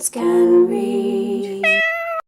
words can reach.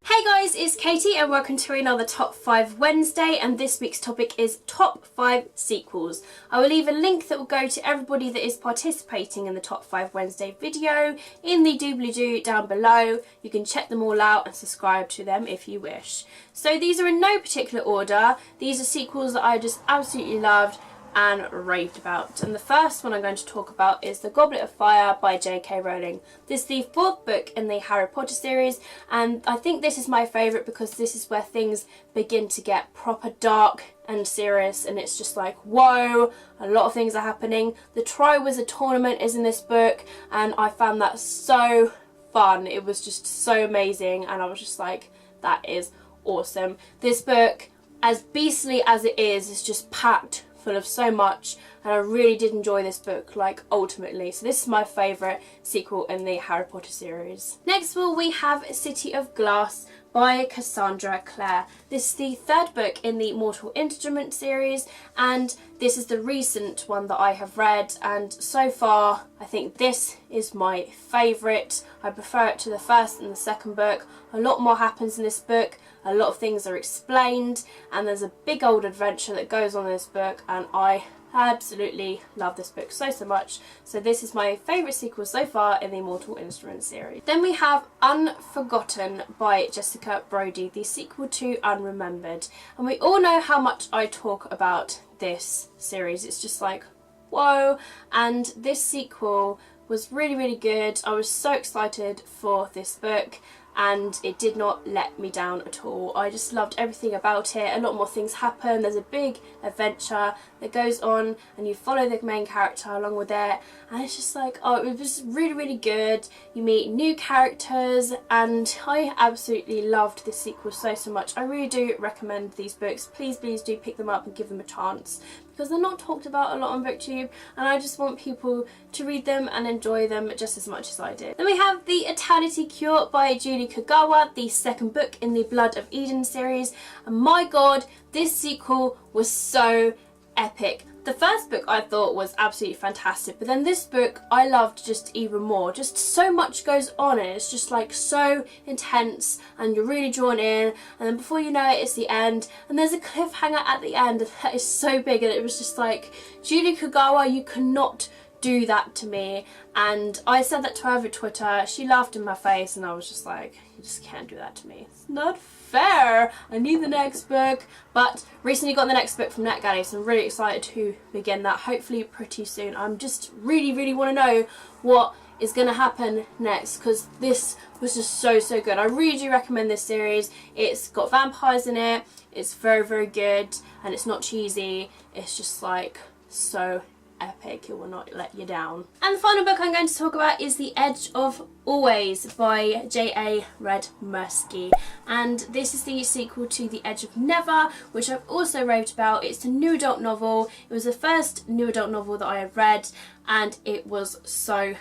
Hey guys, it's Katie and welcome to another Top 5 Wednesday, and this week's topic is Top 5 Sequels. I will leave a link that will go to everybody that is participating in the Top 5 Wednesday video in the doobly-doo down below. You can check them all out and subscribe to them if you wish. So these are in no particular order. These are sequels that I just absolutely loved and raved about, and the first one I'm going to talk about is The Goblet of Fire by J.K. Rowling. This is the fourth book in the Harry Potter series, and I think this is my favourite because this is where things begin to get proper dark and serious, and it's just like, whoa, a lot of things are happening. The Triwizard Tournament is in this book, and I found that so fun. It was just so amazing, and I was just like, that is awesome. This book, as beastly as it is just packed full of so much, and I really did enjoy this book, like, ultimately. So this is my favourite sequel in the Harry Potter series. Next of all, we have City of Glass by Cassandra Clare. This is the third book in the Mortal Instrument series, and this is the recent one that I have read, and so far I think this is my favourite. I prefer it to the first and the second book. A lot more happens in this book, a lot of things are explained, and there's a big old adventure that goes on in this book, and I absolutely love this book so much. So this is my favourite sequel so far in the Mortal Instruments series. Then we have Unforgotten by Jessica Brody, the sequel to Unremembered. And we all know how much I talk about this series. It's just like, whoa. And this sequel was really good. I was so excited for this book, and it did not let me down at all. I just loved everything about it. A lot more things happen. There's a big adventure that goes on, and you follow the main character along with it, and it's just like, oh, it was really good. You meet new characters, and I absolutely loved this sequel so much. I really do recommend these books. Please do pick them up and give them a chance, because they're not talked about a lot on BookTube, and I just want people to read them and enjoy them just as much as I did. Then we have The Eternity Cure by Julie Kagawa, the second book in the Blood of Eden series, and my god, this sequel was so epic. The first book I thought was absolutely fantastic, but then this book I loved just even more. Just so much goes on, and it's just like so intense, and you're really drawn in, and then before you know it, it's the end, and there's a cliffhanger at the end that is so big, and it was just like, Julie Kagawa, you cannot do that to me. And I said that to her over Twitter. She laughed in my face, and I was just like, you just can't do that to me. It's not fair. I need the next book. But recently got the next book from NetGalley, so I'm really excited to begin that, hopefully pretty soon. I'm just really want to know what is going to happen next, because this was just so good. I really do recommend this series. It's got vampires in it. It's very good, and it's not cheesy. It's just like so epic. It will not let you down. And the final book I'm going to talk about is The Edge of Always by J.A. Redmersky, and this is the sequel to The Edge of Never, which I've also raved about. It's a new adult novel. It was the first new adult novel that I have read, and it was so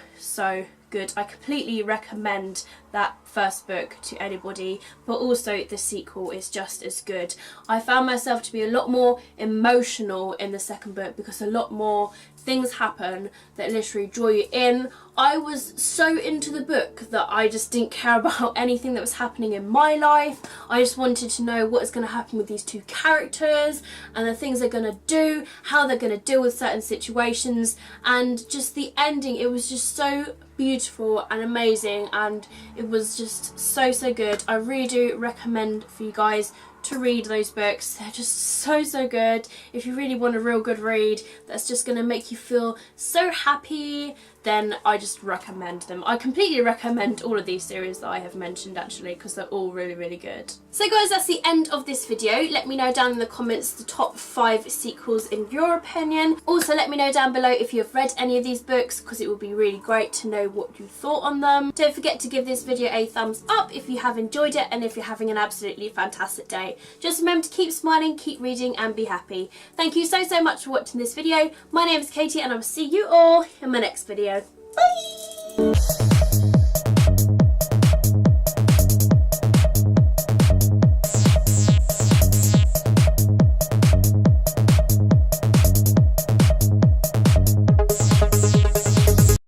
good. I completely recommend that first book to anybody, but also the sequel is just as good. I found myself to be a lot more emotional in the second book because a lot more things happen that literally draw you in. I was so into the book that I just didn't care about anything that was happening in my life. I just wanted to know what is going to happen with these two characters, and the things they're going to do, how they're going to deal with certain situations, and just the ending. It was just so beautiful and amazing, and it was just so good. I really do recommend for you guys to read those books. They're just so good. If you really want a real good read that's just going to make you feel so happy, then I just recommend them. I completely recommend all of these series that I have mentioned, actually, because they're all really good. So guys, that's the end of this video. Let me know down in the comments the top 5 sequels in your opinion. Also, let me know down below if you have read any of these books, because it would be really great to know what you thought on them. Don't forget to give this video a thumbs up if you have enjoyed it, and if you're having an absolutely fantastic day. Just remember to keep smiling, keep reading, and be happy. Thank you so much for watching this video. My name is Katie, and I will see you all in my next video.